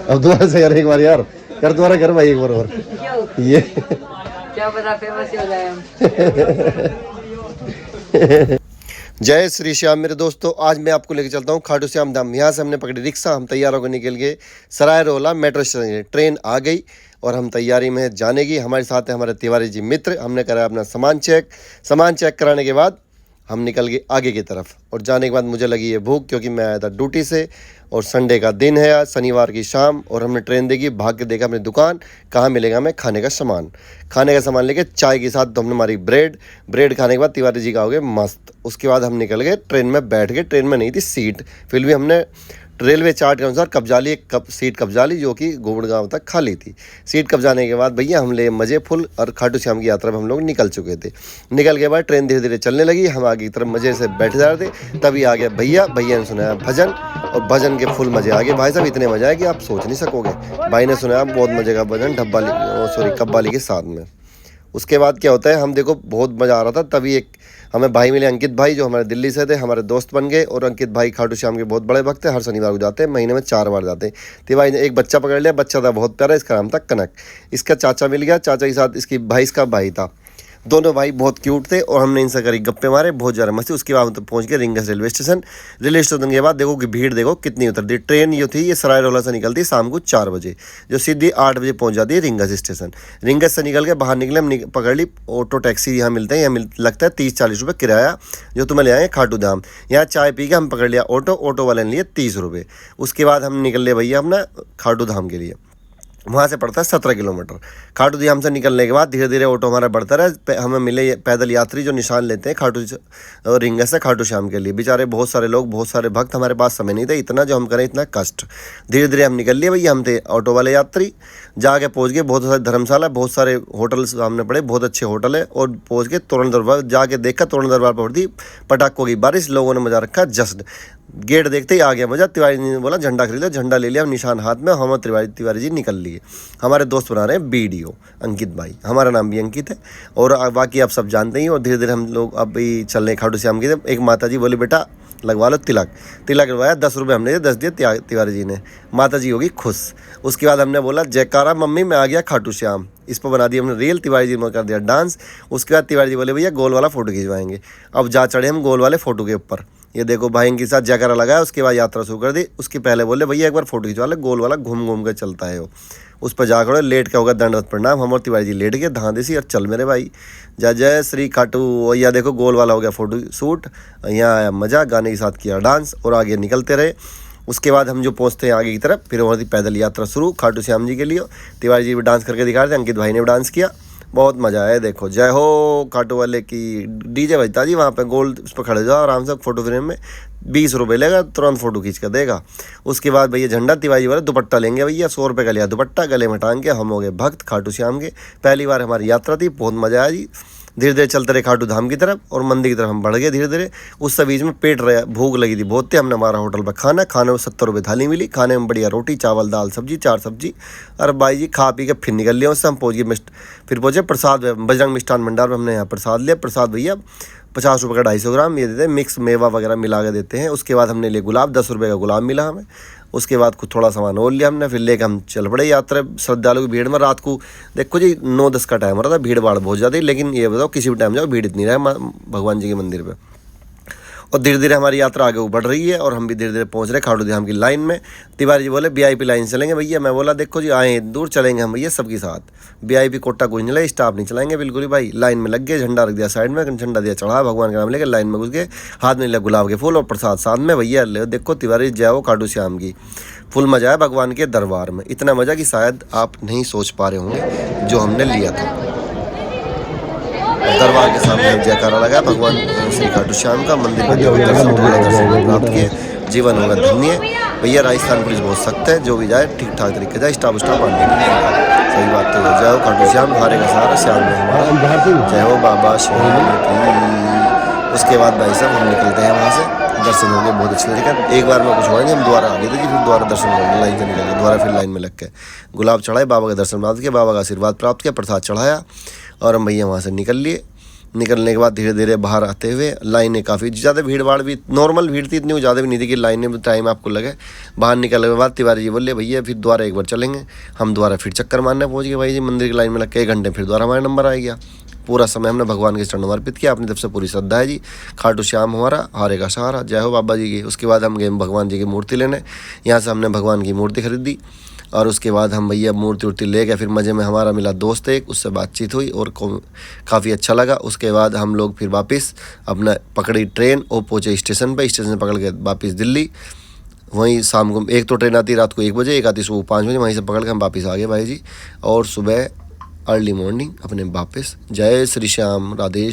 अब दोबारा से यार, एक बार यार कर, दोबारा कर भाई एक बार और। क्यों? ये क्या पता फेमस हो जाए हम। जय श्री श्याम मेरे दोस्तों, आज मैं आपको लेकर चलता हूँ खाटू श्याम धाम। यहाँ से हमने पकड़ी रिक्शा, हम तैयार होकर निकल गए सराय रोला मेट्रो स्टेशन। ट्रेन आ गई और हम तैयारी में जाने की। हमारे साथ है हमारे तिवारी जी मित्र। हमने कराया अपना सामान चेक कराने के बाद हम निकल गए आगे की तरफ। और जाने के बाद मुझे लगी है भूख, क्योंकि मैं आया था ड्यूटी से और संडे का दिन है आज, शनिवार की शाम। और हमने ट्रेन देखी, भाग के देखा अपनी दुकान कहाँ मिलेगा हमें खाने का सामान लेके चाय के साथ। तो हमने हमारी ब्रेड खाने के बाद तिवारी जी का हो गए मस्त। उसके बाद हम निकल गए ट्रेन में, बैठ गए। ट्रेन में नहीं थी सीट, फिर भी हमने रेलवे चार्ट के अनुसार सीट कब्जा ली, जो कि गोवड़गांव तक खाली थी। सीट कब्जाने के बाद भैया हम ले मज़े फुल, और खाटू श्याम की यात्रा में हम लोग निकल चुके थे। निकल के बाद ट्रेन धीरे धीरे चलने लगी, हम आगे की तरफ मज़े से बैठ जा रहे थे। तभी आ गया भैया ने सुनाया भजन, और भजन के फुल मज़े आ गए भाई साहब। इतने मज़े आए कि आप सोच नहीं सकोगे। भाई ने सुनाया बहुत मज़े का भजन कब्बाली के साथ में। उसके बाद क्या होता है, हम देखो बहुत मज़ा आ रहा था। तभी एक हमें भाई मिले, अंकित भाई, जो हमारे दिल्ली से थे, हमारे दोस्त बन गए। और अंकित भाई खाटू श्याम के बहुत बड़े भक्त हैं, हर शनिवार को जाते हैं, महीने में 4 बार जाते हैं। तो भाई ने एक बच्चा पकड़ लिया, बच्चा था बहुत प्यारा, इसका नाम था कनक। इसका चाचा मिल गया, चाचा के साथ इसकी इसका भाई था। दोनों भाई बहुत क्यूट थे और हमने इनसे करी गप्पे मारे, बहुत ज़्यादा मस्ती। उसके बाद हम तो पहुँच गए रिंगस रेलवे स्टेशन के बाद देखो कि भीड़ देखो कितनी उतरती। ट्रेन जो थी ये सराय रोला से निकलती है शाम को 4 बजे, जो सीधी 8 बजे पहुँच जाती है रिंगस स्टेशन। रिंगस से निकल के बाहर निकले, हम पकड़ ली ऑटो टैक्सी। यहाँ मिलते हैं, यहाँ लगता है 30-40 रुपये किराया, जो तुम्हें ले आएंगे खाटू धाम। यहाँ चाय पी के हम पकड़ लिया ऑटो वाले ने लिए 30 रुपये। उसके बाद हम निकल लिए भैया अपना खाटू धाम के लिए। वहाँ से पड़ता है 17 किलोमीटर। खाटू धाम से निकलने के बाद धीरे धीरे ऑटो हमारा बढ़ता रहा। हमें मिले पैदल यात्री जो निशान लेते हैं खाटू रिंगस से खाटू श्याम के लिए। बेचारे बहुत सारे लोग, बहुत सारे भक्त, हमारे पास समय नहीं था इतना जो हम करें, इतना कष्ट। धीरे धीरे हम निकल लिए भैया, हम थे ऑटो वाले यात्री। जाके पहुँच गए, बहुत सारे धर्मशाला, बहुत सारे होटल सामने पड़े, बहुत अच्छे होटल है। और पहुँच के तोरण दरबार जाके देखा, तोरण दरबार पर पड़ी पटाखों की बारिश, लोगों ने मजा रखा जश्न। गेट देखते ही आ गया मजा। तिवारी ने बोला झंडा खरीदो, झंडा ले लिया, हम निशान हाथ में। हम तिवारी जी निकल लिए। हमारे दोस्त बना रहे हैं वीडियो, अंकित भाई, हमारा नाम भी अंकित है, और बाकी आप सब जानते ही। और धीरे धीरे हम लोग अभी चल रहे खाटू श्याम की। एक माता जी बोली बेटा लगवा लो तिलक लगवाया। 10 रुपये हमने 10 दिए तिवारी जी ने। माता जी होगी खुश। उसके बाद हमने बोला जयकारा मम्मी मैं आ गया खाटू श्याम। इस पर बना दिया हमने रील, तिवारी जी ने कर दिया डांस। उसके बाद तिवारी जी बोले भैया गोल वाला फ़ोटो खिंचवाएंगे। अब जा चढ़े हम गोल वाले फ़ोटो के ऊपर। ये देखो भाई इनके साथ जयकारा लगाया। उसके बाद यात्रा शुरू कर दी। उसके पहले बोले भैया एक बार फ़ोटो खिंचवा ले, गोल वाला घूम घूम कर चलता है वो। उस पर जा खड़े, लेट के होगा दंडवत प्रणाम। हम और तिवारी जी लेट गए धांधे और चल मेरे भाई जय श्री खाटू। या देखो गोल वाला हो गया फ़ोटो शूट, यहाँ आया मज़ा, गाने के साथ किया डांस और आगे निकलते रहे। उसके बाद हम जो पहुँचते हैं आगे की तरफ, फिर वहाँ पैदल यात्रा शुरू खाटू श्याम जी के लिए। तिवारी जी भी डांस करके दिखा रहे थे, अंकित भाई ने भी डांस किया, बहुत मज़ा आया। देखो जय हो खाटू वाले की। डीजे बजता जी वहाँ पे, गोल उस पर खड़े जाओ आराम से, फ़ोटो फ्रेम में 20 रुपये लेगा, तुरंत फ़ोटो खींच कर देगा। उसके बाद भैया झंडा, तिवारी वाले दुपट्टा लेंगे भैया, 100 रुपये का लिया दुपट्टा, गले में टांग के। हम हो गए भक्त खाटू श्याम के। पहली बार हमारी यात्रा थी, बहुत मज़ा आया जी। धीरे धीरे चलते रहे खाटू धाम की तरफ और मंदिर की तरफ हम बढ़ गए धीरे धीरे। उस बीच में पेट रहा, भूख लगी थी बहुत थी। हमने हमारा होटल पर खाने में 70 रुपये थाली मिली। खाने में बढ़िया रोटी चावल दाल सब्जी 4 सब्जी। अरे भाई जी खा पी के फिर निकल लिया। उससे हम पहुँच गए फिर पहुँचे प्रसाद बजरंग मिष्ठान भंडार में। हमने यहाँ प्रसाद लिया। प्रसाद भैया 50 रुपये का 250 ग्राम ये देते हैं, मिक्स मेवा वगैरह मिला के देते हैं। उसके बाद हमने लिए गुलाब, 10 रुपये का गुलाब मिला हमें। उसके बाद कुछ थोड़ा सामान और लिया हमने, फिर लेकर हम चल पड़े यात्रा। श्रद्धालु की भीड़ में रात को देखो जी 9-10 का टाइम हो रहा था, भीड़ भाड़ बहुत ज़्यादा। लेकिन ये बताओ किसी भी टाइम जाओ भीड़ इतनी रहे भगवान जी के मंदिर पे। और धीरे धीरे हमारी यात्रा आगे बढ़ रही है और हम भी धीरे धीरे पहुंच रहे खाटू धाम की लाइन में। तिवारी जी बोले वीआईपी लाइन चलेंगे भैया। मैं बोला देखो जी आए दूर चलेंगे हम भैया सबके साथ, वीआईपी कोटा कुछ नहीं चले, स्टाफ नहीं चलाएंगे बिल्कुल ही भाई। लाइन में लग गए, झंडा रख दिया साइड में, झंडा दिया चढ़ा, भगवान का नाम लेकर लाइन में घुस गए। हाथ में लिया गुलाब के फूल और प्रसाद साथ में। भैया देखो तिवारी जय हो खाटू श्याम की। फुल मज़ा आया भगवान के दरबार में, इतना मज़ा कि शायद आप नहीं सोच पा रहे होंगे जो हमने लिया था। दरबार के सामने जयकारा लगा भगवान श्री खाटू श्याम का। मंदिर में दर्शन प्राप्त किए, जीवन होगा धन्य। भैया राजस्थान पुलिस बहुत सख्त है, जो भी जाए ठीक ठाक तरीके से स्टाफ बांधने की सही बात। तो जय हो खाटू श्याम, हारे का सहारा श्याम में हमारा, जय हो बाबा श्याम की। उसके बाद भाई साहब हम निकलते हैं वहाँ से। दर्शन हो गए बहुत अच्छे तरीके। एक बार में कुछ हुआ नहीं, हम दोबारा आ गए थे कि फिर दोबारा दर्शन हो गए, लाइन से निकल गए दोबारा, फिर लाइन में लग के गुलाब चढ़ाए, बाबा का दर्शन प्राप्त किया, बाबा का आशीर्वाद प्राप्त किया, प्रसाद चढ़ाया और हम भैया वहाँ से निकल लिए। निकलने के बाद धीरे धीरे बाहर आते हुए लाइनें काफ़ी ज़्यादा भीड़ भाड़ भी, नॉर्मल भीड़ थी, इतनी ज़्यादा भी नहीं थी कि लाइनें में टाइम आपको लगे। बाहर निकलने के बाद तिवारी जी बोले भैया फिर दोबारा एक बार चलेंगे। हम दोबारा फिर चक्कर मारने पहुँच गए भाई जी, मंदिर की लाइन में लग के 1 घंटे, फिर दोबारा हमारा नंबर आ गया। पूरा समय हमने भगवान के चरणों में अर्पित किया। अपनी तरफ से पूरी श्रद्धा है जी। खाटू श्याम हमारा हारे का सहारा, जय हो बाबा जी की। उसके बाद हम गए भगवान जी की मूर्ति लेने। यहाँ से हमने भगवान की मूर्ति खरीदी और उसके बाद हम भैया मूर्ति उर्ति ले गए। फिर मज़े में हमारा मिला दोस्त एक, उससे बातचीत हुई और काफ़ी अच्छा लगा। उसके बाद हम लोग फिर वापस अपना पकड़ी ट्रेन और पहुँचे स्टेशन पे। स्टेशन पकड़ के वापस दिल्ली। वहीं शाम को एक तो ट्रेन आती रात को 1 बजे, एक आती सुबह 5 बजे। वहीं से पकड़ के हम वापस आ गए भाई जी। और सुबह अर्ली मॉर्निंग अपने वापस। जय श्री श्याम, राधे।